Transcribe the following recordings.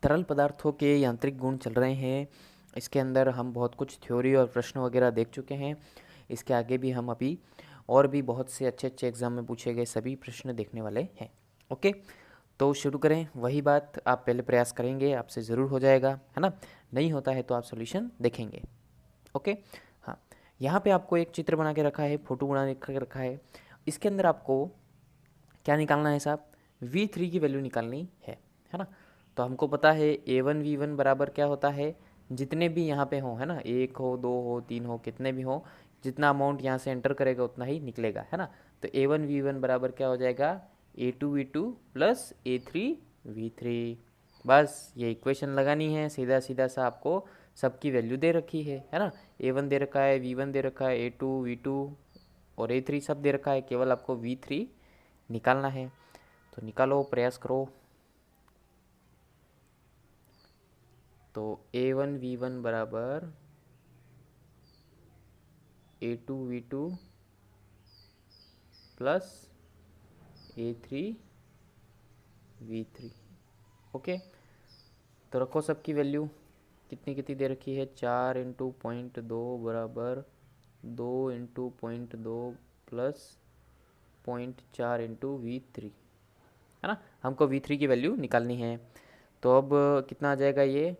तरल पदार्थों के यांत्रिक गुण चल रहे हैं। इसके अंदर हम बहुत कुछ थ्योरी और प्रश्न वगैरह देख चुके हैं। इसके आगे भी हम अभी और भी बहुत से अच्छे अच्छे एग्जाम में पूछे गए सभी प्रश्न देखने वाले हैं। ओके, तो शुरू करें। वही बात, आप पहले प्रयास करेंगे, आपसे ज़रूर हो जाएगा, है ना। नहीं होता है तो आप सॉल्यूशन देखेंगे। ओके, हाँ, यहाँ पे आपको एक चित्र बना के रखा है, फोटो बना के रखा है। इसके अंदर आपको क्या निकालना है साहब? V3 की वैल्यू निकालनी है ना। तो हमको पता है A1 V1 बराबर क्या होता है, जितने भी यहाँ पे हों, है ना, 1 हो, 2 हो, 3 हो, कितने भी हो, जितना अमाउंट यहाँ से एंटर करेगा उतना ही निकलेगा, है ना। तो A1 V1 बराबर क्या हो जाएगा? A2 V2 plus A3 V3। बस ये इक्वेशन लगानी है, सीधा सीधा सा आपको सबकी वैल्यू दे रखी है ना। A1 दे रखा है, V1 दे रखा है, A2 V2 और A3 सब दे रखा है, केवल आपको V3 निकालना है। तो निकालो, प्रयास करो। तो A1 V1 बराबर A2 V2 plus A3 V3। Okay, तो रखो सबकी वैल्यू, कितनी कितनी दे रखी है? 4 इंटू 0.2 बराबर 2 इंटू 0.2 प्लस 0.4 इंटू V3, है ना। हमको V3 की वैल्यू निकालनी है। तो अब कितना आ जाएगा ये?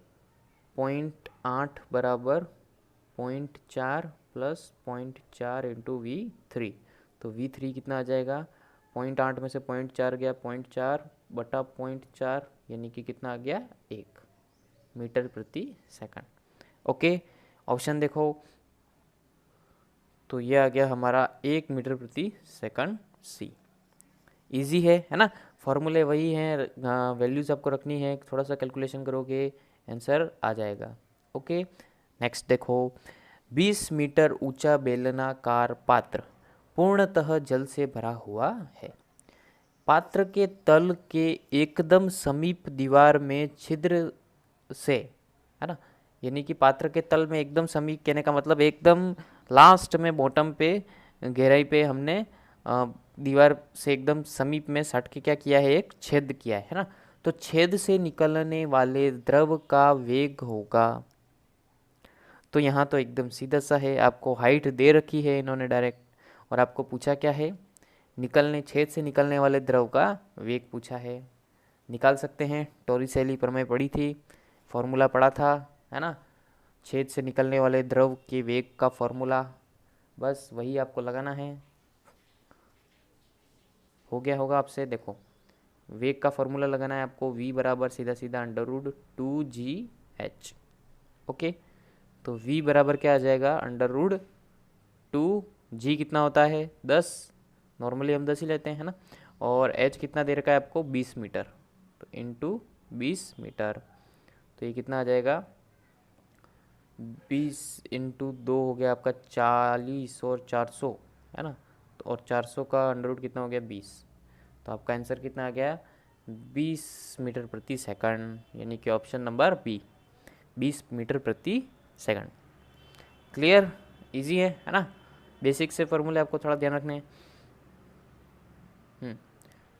0.8 बराबर 0.4 प्लस 0.4 इंटू V3। तो V3 कितना आ जाएगा? 0.8 में से 0.4 गया, 0.4 बटा 0.4 यानी कि कितना आ गया? 1 मीटर प्रति सेकंड। ओके, ऑप्शन देखो, तो ये आ गया हमारा 1 मीटर प्रति सेकंड सी। इजी है ना। फॉर्मूले वही हैं, वैल्यूज आपको रखनी है, थोड़ा सा कैलकुलेशन करोगे आंसर आ जाएगा। ओके, नेक्स्ट देखो। 20 मीटर ऊंचा बेलनाकार पात्र पूर्णतः जल से भरा हुआ है। पात्र के तल के एकदम समीप दीवार में छिद्र से, है ना, यानी कि पात्र के तल में एकदम समीप कहने का मतलब एकदम लास्ट में बॉटम पे गहराई पे हमने दीवार से एकदम समीप में सट के क्या किया है? एक छेद किया है ना। तो छेद से निकलने वाले द्रव का वेग होगा। तो यहाँ तो एकदम सीधा सा है, आपको हाइट दे रखी है इन्होंने डायरेक्ट, और आपको पूछा क्या है? छेद से निकलने वाले द्रव का वेग पूछा है। निकाल सकते हैं, टोरिसेली प्रमेय पढ़ी थी, फॉर्मूला पढ़ा था, है ना। छेद से निकलने वाले द्रव के वेग का फॉर्मूला, बस वही आपको लगाना है। हो गया होगा आपसे, देखो वेग का फॉर्मूला लगाना है आपको। v बराबर सीधा सीधा √2gh। ओके, तो v बराबर क्या आ जाएगा? √2g कितना होता है? 10, नॉर्मली हम 10 ही लेते हैं, है ना। और h कितना दे रखा है आपको? 20 मीटर, तो इंटू 20 मीटर, तो ये कितना आ जाएगा? 20 इंटू 2 हो गया आपका 40 और 400, है ना। तो और 400 का अंडर रूट कितना हो गया? 20। तो आपका आंसर कितना आ गया? 20 मीटर प्रति सेकंड, यानी कि ऑप्शन नंबर बी, 20 मीटर प्रति सेकंड। क्लियर? इजी है ना। बेसिक से फॉर्मूले आपको थोड़ा ध्यान रखने हैं।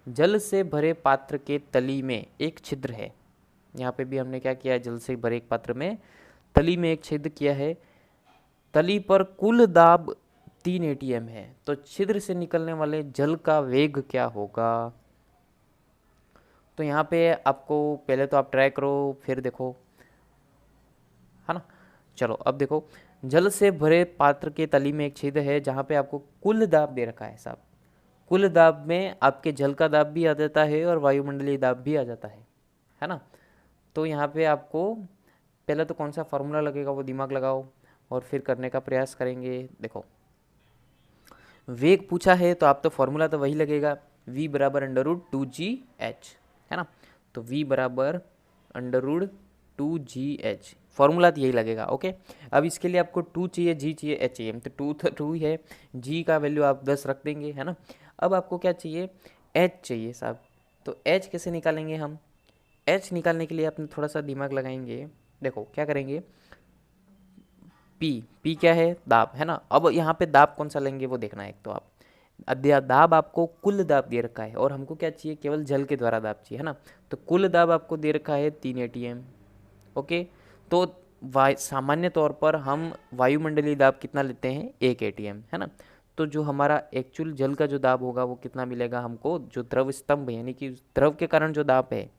जल से भरे पात्र के तली में एक छिद्र है। यहाँ पे भी हमने क्या किया है? जल से भरे एक पात्र में तली में एक छिद्र किया है। तली पर कुल दाब 3 ATM है। तो छिद्र से निकलने वाले जल का वेग क्या होगा? तो यहाँ पे आपको पहले तो आप ट्राई करो, फिर देखो, है ना। चलो अब देखो, जल से भरे पात्र के तली में एक छिद्र है जहाँ पे आपको कुल दाब दे रखा है साहब। कुल दाब में आपके जल का दाब भी आ जाता है और वायुमंडलीय दाब भी आ जाता है ना। तो यहाँ पे आपको पहले तो कौन सा फार्मूला लगेगा वो दिमाग लगाओ और फिर करने का प्रयास करेंगे। देखो वेग पूछा है तो आप तो फॉर्मूला तो वही लगेगा, v बराबर √2gh, है ना। तो v बराबर √2gh, फॉर्मूला तो यही लगेगा। ओके, अब इसके लिए आपको 2 चाहिए, g चाहिए, h चाहिए। तो 2 तो 2 ही है, g का वैल्यू आप 10 रख देंगे, है ना। अब आपको क्या चाहिए? h चाहिए साहब। तो h कैसे निकालेंगे हम? h निकालने के लिए आपने थोड़ा सा दिमाग लगाएंगे। देखो क्या करेंगे, P क्या है? दाब, है ना। अब यहाँ पे दाब कौन सा लेंगे वो देखना है। एक तो आप दाब आपको कुल दाब दे रखा है और हमको क्या चाहिए, केवल जल के द्वारा दाब चाहिए, है ना। तो कुल दाब आपको दे रखा है 3 ATM। ओके, तो सामान्य तौर पर हम वायुमंडलीय दाब कितना लेते हैं, 1 ATM, है ना। तो जो हमारा एक्चुअल जल का जो दाब होगा वो कितना मिलेगा हमको, जो द्रव स्तंभ यानी कि द्रव के कारण जो दाब है,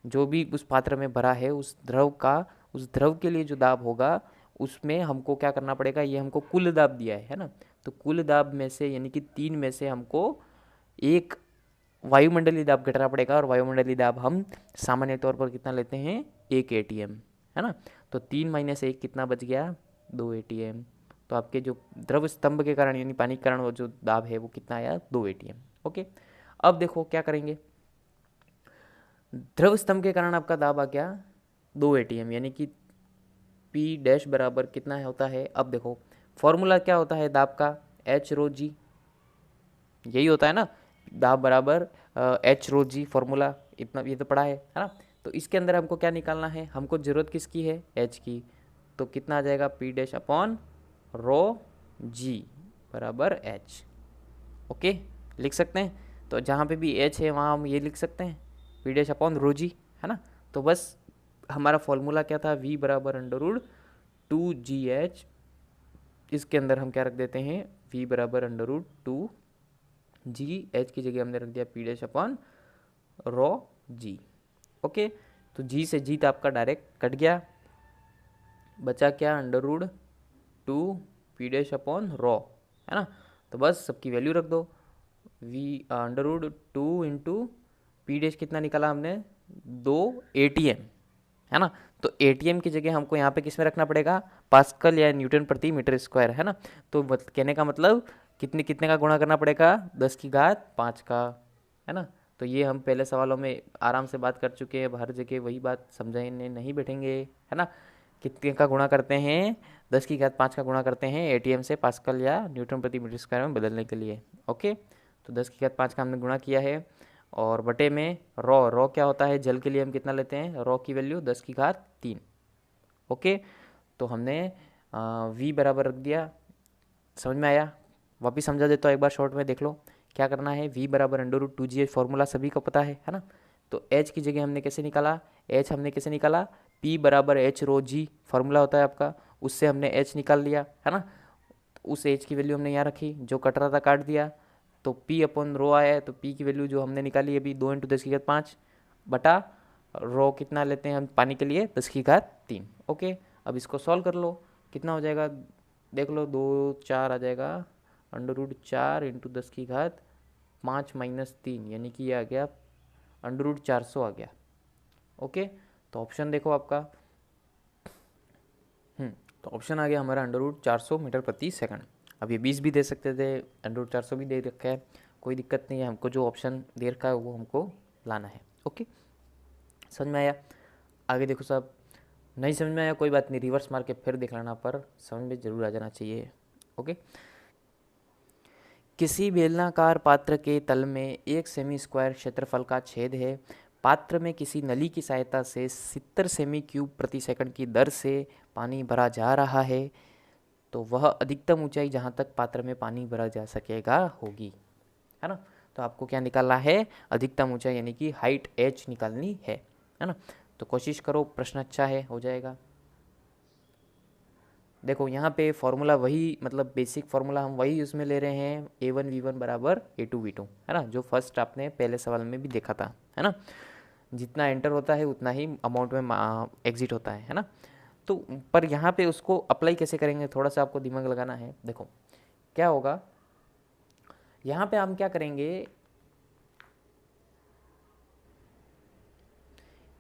जो भी उस पात्र में भरा है उस द्रव के लिए जो दाब होगा उसमें हमको क्या करना पड़ेगा, ये हमको कुल दाब दिया है ना। तो कुल दाब में से यानी कि 3 में से हमको एक वायुमंडलीय दाब घटाना पड़ेगा, और वायुमंडलीय दाब हम सामान्य तौर पर कितना लेते हैं, 1 ATM, है ना। तो 3 माइनस 1 कितना बच गया, 2 ATM। तो आपके जो द्रव स्तंभ के कारण यानी पानी के कारण वो जो दाब है वो कितना आया, 2 ATM। ओके, अब देखो क्या करेंगे, द्रव स्तंभ के कारण आपका दाब आ गया 2 ATM, यानी कि P डैश बराबर कितना होता है, अब देखो फॉर्मूला क्या होता है दाब का, H रो जी, यही होता है ना, दाब बराबर H रो जी फॉर्मूला, इतना ये तो पढ़ा है ना। तो इसके अंदर हमको क्या निकालना है, हमको जरूरत किसकी है, H की। तो कितना आ जाएगा, P डैश अपॉन रो जी बराबर H। ओके, लिख सकते हैं। तो जहाँ पे भी H है वहाँ हम ये लिख सकते हैं, P डैश अपॉन रो जी, है ना। तो बस हमारा फॉर्मूला क्या था, V बराबर अंडर रूट 2GH। इसके अंदर हम क्या रख देते हैं, V बराबर अंडर रूट 2G, H की जगह हमने रख दिया P डैश अपॉन रो जी। ओके, तो G से G तो आपका डायरेक्ट कट गया, बचा क्या, under root 2 P dash upon rho, है ना। तो बस सबकी वैल्यू रख दो, V under root 2 into P dash कितना निकाला हमने, 2 ATM, है ना। तो ATM की जगह हमको यहाँ पे किस में रखना पड़ेगा, पास्कल या न्यूटन प्रति मीटर स्क्वायर, है ना। तो कहने का मतलब कितने कितने का गुणा करना पड़ेगा, 10 की घात 5 का, है ना। तो ये हम पहले सवालों में आराम से बात कर चुके हैं, हर जगह वही बात समझाने नहीं बैठेंगे, है ना। कितने का गुणा करते हैं, 10 की घात 5 का गुणा करते हैं ATM से पास्कल या न्यूटन प्रति मीटर स्क्वायर में बदलने के लिए। ओके, तो 10 की घात 5 का हमने गुणा किया है, और बटे में रो क्या होता है, जल के लिए हम कितना लेते हैं, रो की वैल्यू 10 की घात 3। ओके, तो हमने V बराबर रख दिया, समझ में आया, वापिस समझा देता हूँ एक बार शॉर्ट में, देख लो क्या करना है। V बराबर अंडर रूट 2G फॉर्मूला सभी को पता है ना। तो H की जगह हमने कैसे निकाला, H हमने कैसे निकाला, P बराबर H रो G फॉर्मूला होता है आपका, उससे हमने H निकाल लिया, है ना। उस H की वैल्यू हमने यहाँ रखी, जो कट रहा था काट दिया, तो P अपन रो आया है, तो P की वैल्यू जो हमने निकाली अभी 2 इंटू 10 की घात 5 बटा रो कितना लेते हैं हम पानी के लिए, 10 की घात 3। ओके, अब इसको सॉल्व कर लो, कितना हो जाएगा, देख लो 2 4 आ जाएगा, अंडर रूट 4 इंटू 10 की घात 5 माइनस 3, यानी कि ये आ गया अंडर रूट 400 आ गया। ओके, तो ऑप्शन देखो आपका, तो ऑप्शन आ गया हमारा अंडर रूट 400 मीटर प्रति सेकंड। अब ये 20 भी दे सकते थे, अंडर रूट 400 भी दे रखा है, कोई दिक्कत नहीं है, हमको जो ऑप्शन दे रखा है वो हमको लाना है। ओके, समझ में आया, आगे देखो साहब, नहीं समझ में आया कोई बात नहीं, रिवर्स मार के फिर देख लेना, पर समझ में जरूर आ जाना चाहिए। ओके, किसी बेलनाकार पात्र के तल में एक सेमी स्क्वायर क्षेत्रफल का छेद है, पात्र में किसी नली की सहायता से 70 सेमी क्यूब प्रति सेकंड की दर से पानी भरा जा रहा है, तो वह अधिकतम ऊंचाई जहां तक पात्र में पानी भरा जा सकेगा होगी, है ना। तो आपको क्या निकालना है, अधिकतम ऊंचाई यानी कि हाइट H निकालनी है ना। तो कोशिश करो, प्रश्न अच्छा है, हो जाएगा। देखो यहाँ पे फॉर्मूला वही, मतलब बेसिक फॉर्मूला हम वही उसमें ले रहे हैं, A1V1 बराबर A2V2, है ना, जो फर्स्ट आपने पहले सवाल में भी देखा था, है ना। जितना एंटर होता है उतना ही अमाउंट में एग्जिट होता है ना। तो पर यहाँ पे उसको अप्लाई कैसे करेंगे, थोड़ा सा आपको दिमाग लगाना है। देखो क्या होगा, यहाँ पे हम क्या करेंगे,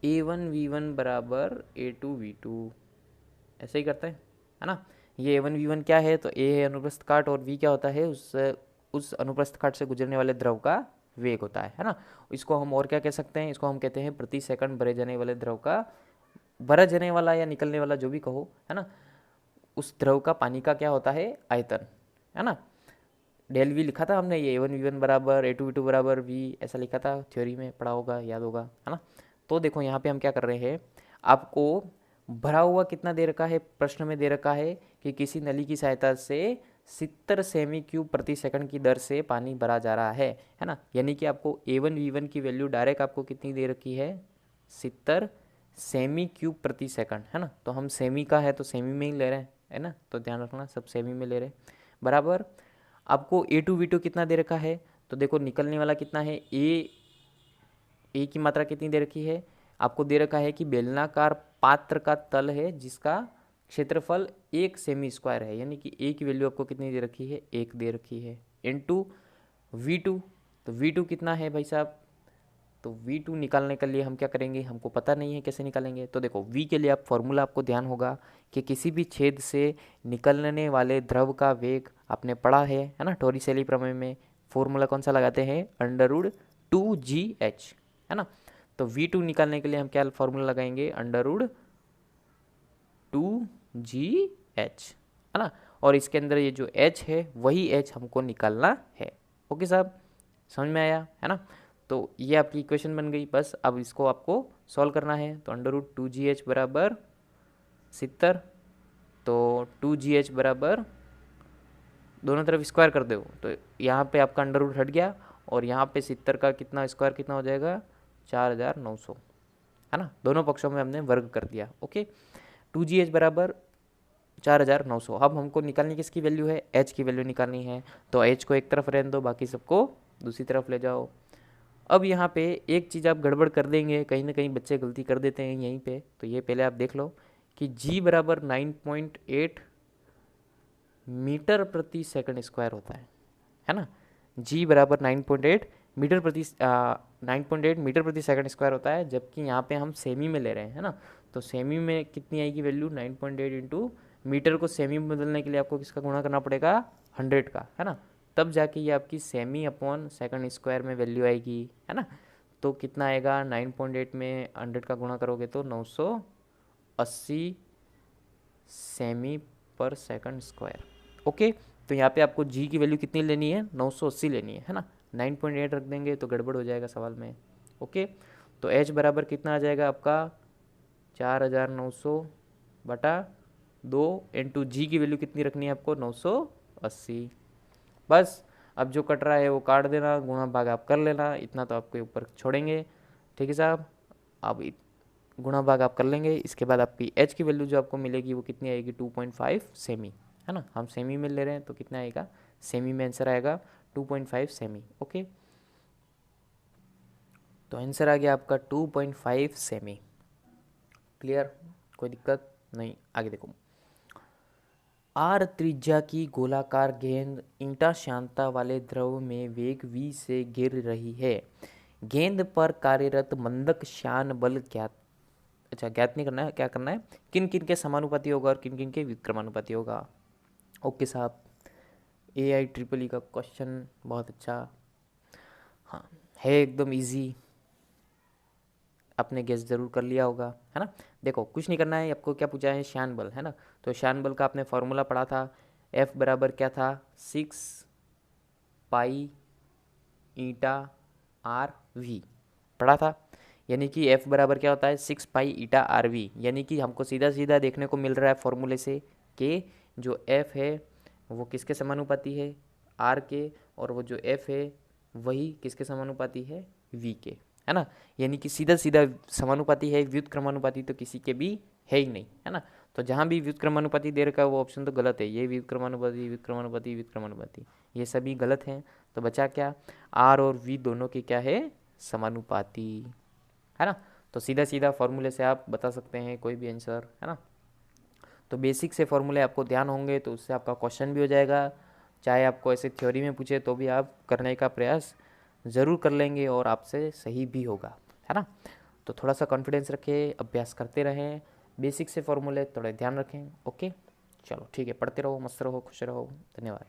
A1V1 बराबर A2V2 ऐसे ही करते हैं, है ना। ये A1V1 क्या है, तो A है अनुप्रस्थ काट, और V क्या होता है, उस अनुप्रस्थ काट से गुजरने वाले द्रव का वेग होता है ना। इसको हम और क्या कह सकते हैं, इसको हम कहते हैं प्रति सेकंड भरे जाने वाले द्रव का, भरा जाने वाला या निकलने वाला जो भी कहो, है ना, उस द्रव का पानी का क्या होता है, आयतन, है ना। डेल वी लिखा था हमने, ये A1V1 बराबर A2V2 बराबर V ऐसा लिखा था, थ्योरी में पढ़ा होगा, याद होगा, है ना। तो देखो यहाँ पे हम क्या कर रहे हैं, आपको भरा हुआ कितना दे रखा है, प्रश्न में दे रखा है कि किसी नली की सहायता से 70 सेमी क्यूब प्रति सेकंड की दर से पानी भरा जा रहा है ना। यानी कि आपको A1 V1 की वैल्यू डायरेक्ट आपको कितनी दे रखी है, 70 सेमी क्यूब प्रति सेकंड, है ना। तो हम सेमी का है तो सेमी में ही ले रहे हैं, है ना, तो ध्यान रखना सब सेमी में ले रहे हैं। बराबर आपको A2 V2 कितना दे रखा है, तो देखो निकलने वाला कितना है, ए की मात्रा कितनी दे रखी है, आपको दे रखा है कि बेलनाकार पात्र का तल है जिसका क्षेत्रफल 1 सेमी स्क्वायर है, यानी कि ए की वैल्यू आपको कितनी दे रखी है, 1 दे रखी है, इनटू V2। तो V2 कितना है भाई साहब, तो V2 निकालने के लिए हम क्या करेंगे, हमको पता नहीं है कैसे निकालेंगे। तो देखो V के लिए आप फॉर्मूला आपको ध्यान होगा कि किसी भी छेद से निकलने वाले द्रव का वेग आपने पढ़ा है ना, टोरिसेली प्रमेय में फॉर्मूला कौन सा लगाते हैं, √2GH, है ना। तो V2 निकालने के लिए हम क्या फॉर्मूला लगाएंगे, √2GH, है ना। और इसके अंदर ये जो H है वही H हमको निकालना है। ओके साहब, समझ में आया, है ना। तो ये आपकी इक्वेशन बन गई, बस अब इसको आपको सॉल्व करना है। तो √2GH बराबर 70, तो 2GH बराबर दोनों तरफ स्क्वायर कर दो, तो यहाँ पे आपका अंडर रूट हट गया और यहाँ पे 70 का कितना स्क्वायर कितना हो जाएगा, 4900, है ना। दोनों पक्षों में हमने वर्ग कर दिया। ओके, 2GH बराबर 4900। अब हमको निकालनी किसकी वैल्यू है, H की वैल्यू निकालनी है। तो H को एक तरफ रहने दो, बाकी सबको दूसरी तरफ ले जाओ। अब यहाँ पे एक चीज़ आप गड़बड़ कर देंगे, कहीं ना कहीं बच्चे गलती कर देते हैं यहीं पे, तो ये पहले आप देख लो कि G बराबर 9.8 मीटर प्रति सेकंड स्क्वायर होता है ना। G बराबर 9.8 मीटर प्रति 9.8 मीटर प्रति सेकंड स्क्वायर होता है, जबकि यहाँ पे हम सेमी में ले रहे हैं, है ना। तो सेमी में कितनी आएगी वैल्यू, 9.8 इंटू मीटर को सेमी में बदलने के लिए आपको किसका गुणा करना पड़ेगा, 100 का, है ना। तब जाके ये आपकी सेमी अपॉन सेकंड स्क्वायर में वैल्यू आएगी, है ना। तो कितना आएगा, 9.8 में 100 का गुणा करोगे तो 980 सेमी पर सेकंड स्क्वायर। ओके, तो यहाँ पे आपको G की वैल्यू कितनी लेनी है, 980 लेनी है ना। 9.8 रख देंगे तो गड़बड़ हो जाएगा सवाल में। ओके, तो H बराबर कितना आ जाएगा आपका, 4900 बटा 2 इंटू G की वैल्यू कितनी रखनी है आपको, 980। बस अब जो कट रहा है वो काट देना, गुणा भाग आप कर लेना, इतना तो आपके ऊपर छोड़ेंगे, ठीक है साहब। अब गुणा भाग आप कर लेंगे, इसके बाद आपकी H की वैल्यू जो आपको मिलेगी वो कितनी आएगी, 2.5 सेमी, है ना। हम सेमी में ले रहे हैं तो कितना आएगा, सेमी में आंसर आएगा 2.5 सेमी। ओके, तो आंसर आ गया आपका 2.5 सेमी। क्लियर, कोई दिक्कत नहीं। आगे देखो, R त्रिज्या की गोलाकार गेंद ईंटा श्यानता वाले द्रव में वेग v से गिर रही है। गेंद पर कार्यरत मंदक श्यान बल ज्ञात, अच्छा ज्ञात नहीं करना है, क्या करना है, किन किन के समानुपाती होगा और किन किन के व्युत्क्रमानुपाती होगा। ओके साहब, AIEEE का क्वेश्चन बहुत अच्छा, हाँ है, एकदम इजी, आपने गेस जरूर कर लिया होगा, है ना। देखो कुछ नहीं करना है, आपको क्या पूछा है, श्यान बल, है ना। तो श्यान बल का आपने फॉर्मूला पढ़ा था, F बराबर क्या था, 6 पाई ईटा RV पढ़ा था। यानी कि F बराबर क्या होता है, 6 पाई ईटा RV, यानी कि हमको सीधा सीधा देखने को मिल रहा है फॉर्मूले से कि जो F है वो किसके समानुपाती है, R के, और वो जो F है वही किसके समानुपाती है, V के, है ना। यानी कि सीधा सीधा समानुपाती है, व्युत्क्रमानुपाती तो किसी के भी है ही नहीं, है ना। तो जहाँ भी व्युत्क्रमानुपाती दे रखा है वो ऑप्शन तो गलत है, ये व्युत्क्रमानुपाती व्युत्क्रमानुपाती व्युत्क्रमानुपाती ये सभी गलत हैं। तो बचा क्या, R और V दोनों के क्या है, समानुपाती, है ना। तो सीधा सीधा फॉर्मूले से आप बता सकते हैं कोई भी आंसर, है ना। तो बेसिक से फॉर्मूले आपको ध्यान होंगे तो उससे आपका क्वेश्चन भी हो जाएगा, चाहे आपको ऐसे थ्योरी में पूछे तो भी आप करने का प्रयास ज़रूर कर लेंगे और आपसे सही भी होगा, है ना। तो थोड़ा सा कॉन्फिडेंस रखें, अभ्यास करते रहें, बेसिक से फॉर्मूले थोड़े ध्यान रखें। ओके, चलो ठीक है, पढ़ते रहो, मस्त रहो, खुश रहो, धन्यवाद।